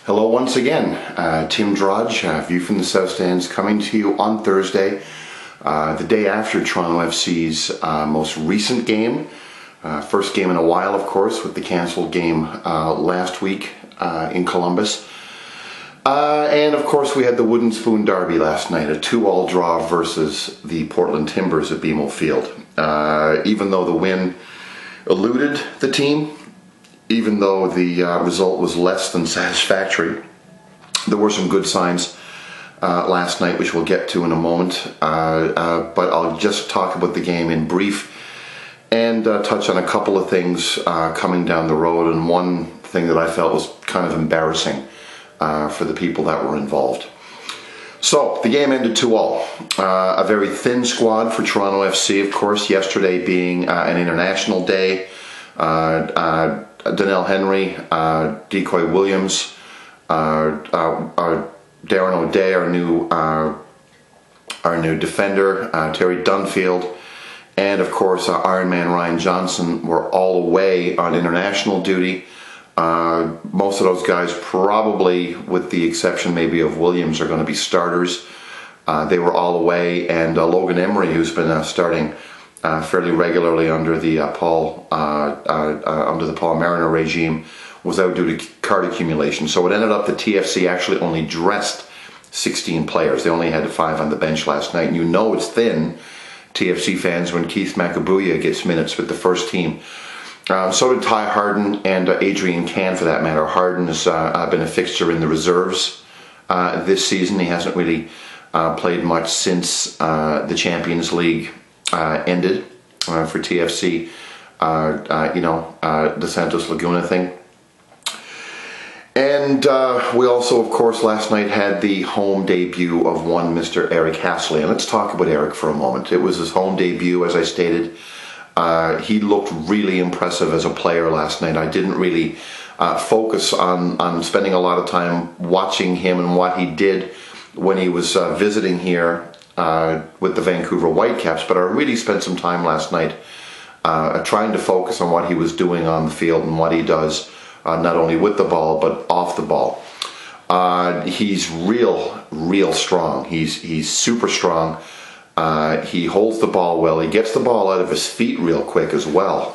Hello once again, Tim Drudge, View from the South Stands, coming to you on Thursday, the day after Toronto FC's most recent game. First game in a while, of course, with the cancelled game last week in Columbus. And of course we had the Wooden Spoon Derby last night, a 2-2 draw versus the Portland Timbers at BMO Field. Even though the win eluded the team, even though the result was less than satisfactory, there were some good signs last night, which we'll get to in a moment. But I'll just talk about the game in brief and touch on a couple of things coming down the road, and one thing that I felt was kind of embarrassing for the people that were involved. So, the game ended 2-2. A very thin squad for Toronto FC, of course, yesterday being an international day. Donnell Henry, Decoy Williams, Darren O'Day, our new defender, Terry Dunfield, and of course Ironman Ryan Johnson were all away on international duty. Most of those guys, probably with the exception maybe of Williams, are going to be starters. They were all away, and Logan Emery, who's been starting fairly regularly under the Paul Mariner regime, was out due to card accumulation. So it ended up the TFC actually only dressed 16 players. They only had 5 on the bench last night. And you know it's thin, TFC fans, when Keith Makabuya gets minutes with the first team. So did Ty Harden and Adrian Can, for that matter. Harden has been a fixture in the reserves this season. He hasn't really played much since the Champions League ended for TFC, the Santos Laguna thing. And we also, of course, last night had the home debut of one Mr. Eric Hasley. And let's talk about Eric for a moment. It was his home debut, as I stated. He looked really impressive as a player last night. I didn't really focus on spending a lot of time watching him and what he did when he was visiting here with the Vancouver Whitecaps, but I really spent some time last night trying to focus on what he was doing on the field and what he does not only with the ball but off the ball. He's real strong. He's super strong. He holds the ball well. He gets the ball out of his feet real quick as well.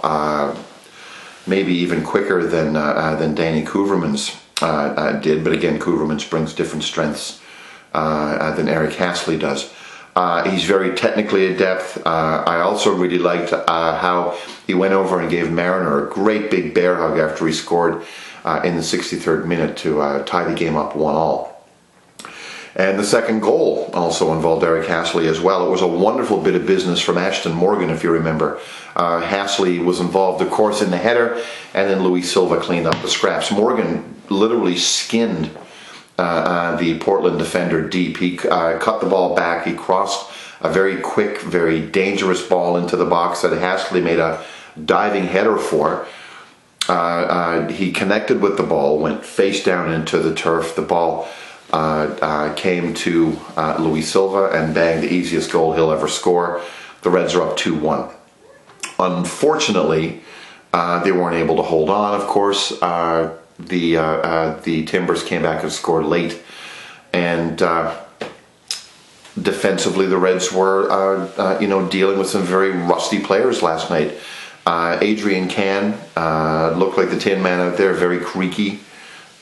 Maybe even quicker than Danny Kouvermans did. But again, Kouvermans brings different strengths than Eric Hasley does. He's very technically adept. I also really liked how he went over and gave Mariner a great big bear hug after he scored in the 63rd minute to tie the game up 1-1. And the second goal also involved Eric Hasley as well. It was a wonderful bit of business from Ashton Morgan, if you remember. Hasley was involved, of course, in the header, and then Luis Silva cleaned up the scraps. Morgan literally skinned the Portland defender deep. He cut the ball back. He crossed a very quick, very dangerous ball into the box that Hasley made a diving header for. He connected with the ball, went face down into the turf. The ball came to Luis Silva and banged the easiest goal he'll ever score. The Reds are up 2-1. Unfortunately, they weren't able to hold on, of course. The Timbers came back and scored late, and defensively the Reds were dealing with some very rusty players last night. Adrian Can looked like the Tin Man out there, very creaky,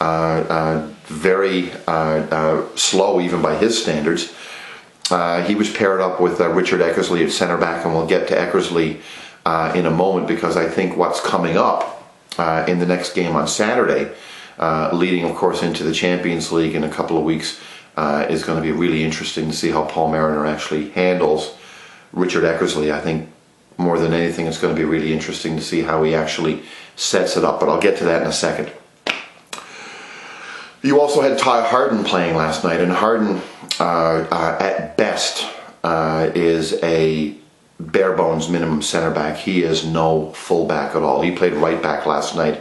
very slow even by his standards. He was paired up with Richard Eckersley at center back, and we'll get to Eckersley in a moment, because I think what's coming up in the next game on Saturday, leading of course into the Champions League in a couple of weeks, is going to be really interesting to see how Paul Mariner actually handles Richard Eckersley. I think more than anything it's going to be really interesting to see how he actually sets it up, but I'll get to that in a second. You also had Ty Harden playing last night, and Harden at best is a bare bones minimum center back. He is no full back at all. He played right back last night,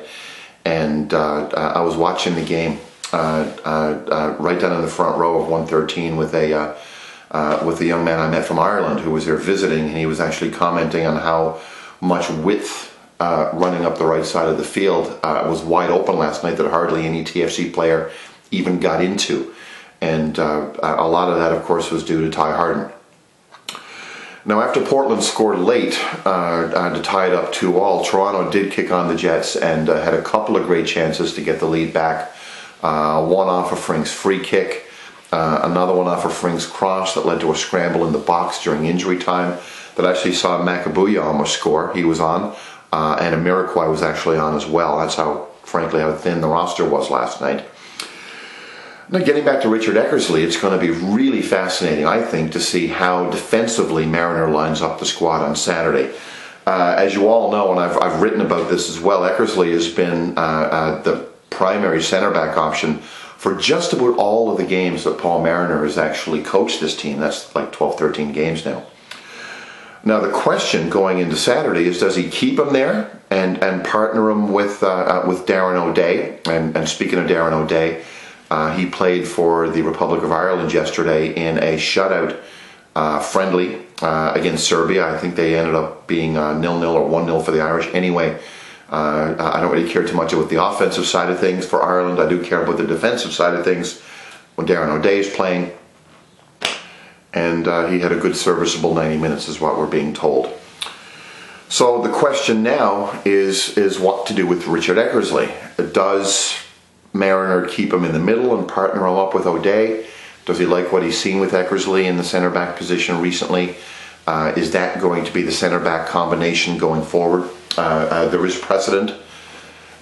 and I was watching the game right down in the front row of 113 with a young man I met from Ireland who was there visiting, and he was actually commenting on how much width running up the right side of the field was wide open last night that hardly any TFC player even got into. And a lot of that, of course, was due to Ty Harden. Now, after Portland scored late to tie it up 2-2, Toronto did kick on the Jets and had a couple of great chances to get the lead back. One off of Frink's free kick, another one off of Frink's cross that led to a scramble in the box during injury time that actually saw Makabuya almost score. He was on, and Amirikwa was actually on as well. That's how, frankly, how thin the roster was last night. Now, getting back to Richard Eckersley, it's going to be really fascinating, I think, to see how defensively Mariner lines up the squad on Saturday. As you all know, and I've written about this as well, Eckersley has been the primary center back option for just about all of the games that Paul Mariner has actually coached this team. That's like 12, 13 games now. Now, the question going into Saturday is, does he keep him there and partner him with Darren O'Day? And speaking of Darren O'Day, he played for the Republic of Ireland yesterday in a shutout friendly against Serbia. I think they ended up being 0-0 or 1-0 for the Irish. Anyway, I don't really care too much about the offensive side of things for Ireland. I do care about the defensive side of things when Darren O'Day is playing. And he had a good serviceable 90 minutes is what we're being told. So the question now is what to do with Richard Eckersley. Does Mariner keep him in the middle and partner him up with O'Day? Does he like what he's seen with Eckersley in the center back position recently? Is that going to be the center back combination going forward? There is precedent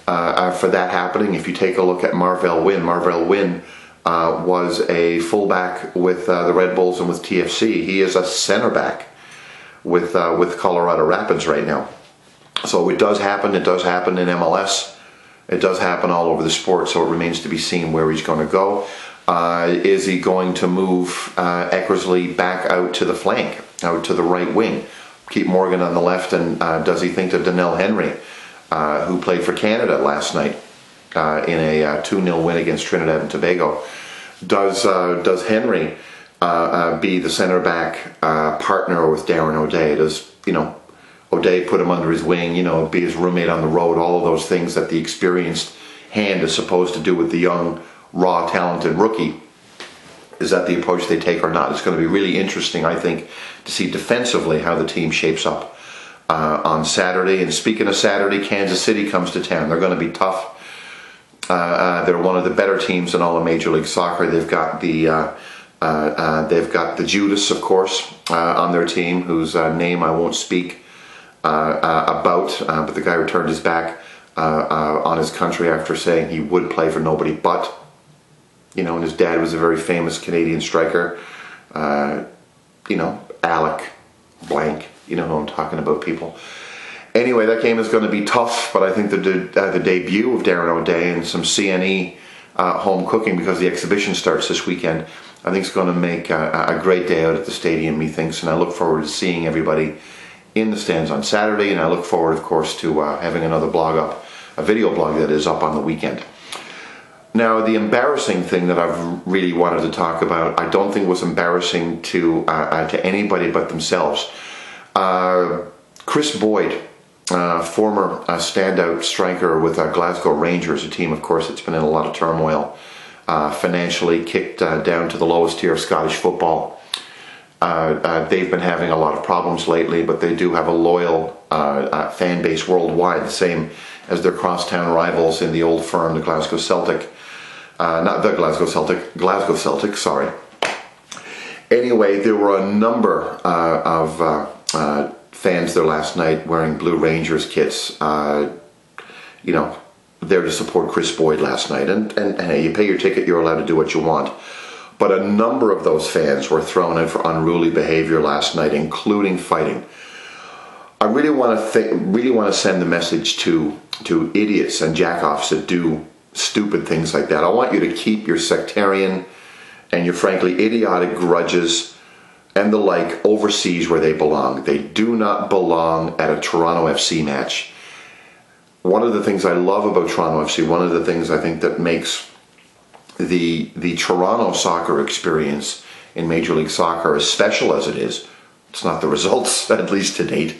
for that happening. If you take a look at Marvell Wynn was a fullback with the Red Bulls and with TFC. He is a center back with Colorado Rapids right now. So it does happen. It does happen in MLS. It does happen all over the sport, so it remains to be seen where he's going to go. Is he going to move Eckersley back out to the flank, out to the right wing? Keep Morgan on the left, and does he think that Donnell Henry, who played for Canada last night in a 2-0 win against Trinidad and Tobago, does Henry be the center back partner with Darren O'Day? Does, O'Day put him under his wing, be his roommate on the road, all of those things that the experienced hand is supposed to do with the young, raw, talented rookie? Is that the approach they take or not? It's going to be really interesting, I think, to see defensively how the team shapes up on Saturday. And speaking of Saturday, Kansas City comes to town. They're going to be tough. They're one of the better teams in all of Major League Soccer. They've got the Judas, of course, on their team, whose name I won't speak but the guy returned his back on his country after saying he would play for nobody but, and his dad was a very famous Canadian striker, Alec Blank, who I'm talking about, people. Anyway, that game is going to be tough, but I think the debut of Darren O'Day and some CNE home cooking, because the exhibition starts this weekend, I think it's going to make a great day out at the stadium, methinks, and I look forward to seeing everybody in the stands on Saturday, and I look forward, of course, to having another blog up, a video blog that is up on the weekend. Now, the embarrassing thing that I've really wanted to talk about, I don't think was embarrassing to anybody but themselves. Chris Boyd, former standout striker with Glasgow Rangers, a team, of course, that's been in a lot of turmoil, financially kicked down to the lowest tier of Scottish football. They've been having a lot of problems lately, but they do have a loyal fan base worldwide, the same as their crosstown rivals in the old firm, the Glasgow Celtic. Not the Glasgow Celtic, Glasgow Celtic, sorry. Anyway, there were a number of fans there last night wearing Blue Rangers kits, there to support Chris Boyd last night. And hey, you pay your ticket, you're allowed to do what you want. But a number of those fans were thrown in for unruly behavior last night, including fighting. I really want to send the message to idiots and jackoffs that do stupid things like that. I want you to keep your sectarian and your frankly idiotic grudges and the like overseas where they belong. They do not belong at a Toronto FC match. One of the things I love about Toronto FC, one of the things I think that makes the Toronto soccer experience in Major League Soccer, as special as it is, it's not the results, at least to date,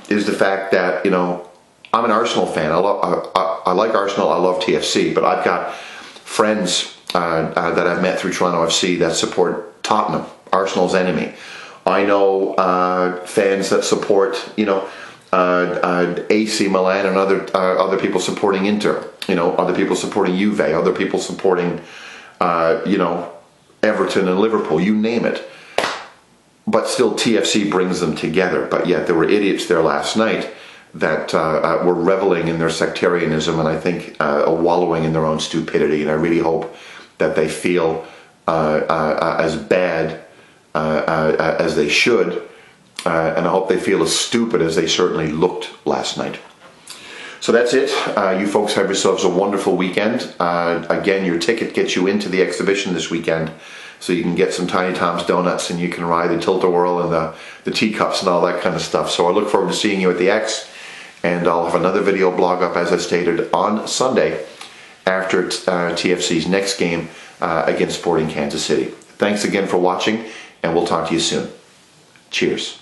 is the fact that, I'm an Arsenal fan. I like Arsenal, I love TFC, but I've got friends that I've met through Toronto FC that support Tottenham, Arsenal's enemy. I know fans that support, AC Milan and other people supporting Inter. Other people supporting Juve, other people supporting, Everton and Liverpool. You name it. But still, TFC brings them together. But yet, there were idiots there last night that were reveling in their sectarianism and I think wallowing in their own stupidity. And I really hope that they feel as bad as they should, and I hope they feel as stupid as they certainly looked last night. So that's it. You folks have yourselves a wonderful weekend. Again, your ticket gets you into the exhibition this weekend, so you can get some Tiny Tom's donuts and you can ride the tilt-a-whirl and the teacups and all that kind of stuff. So I look forward to seeing you at the X, and I'll have another video blog up, as I stated, on Sunday after TFC's next game against Sporting Kansas City. Thanks again for watching, and we'll talk to you soon. Cheers.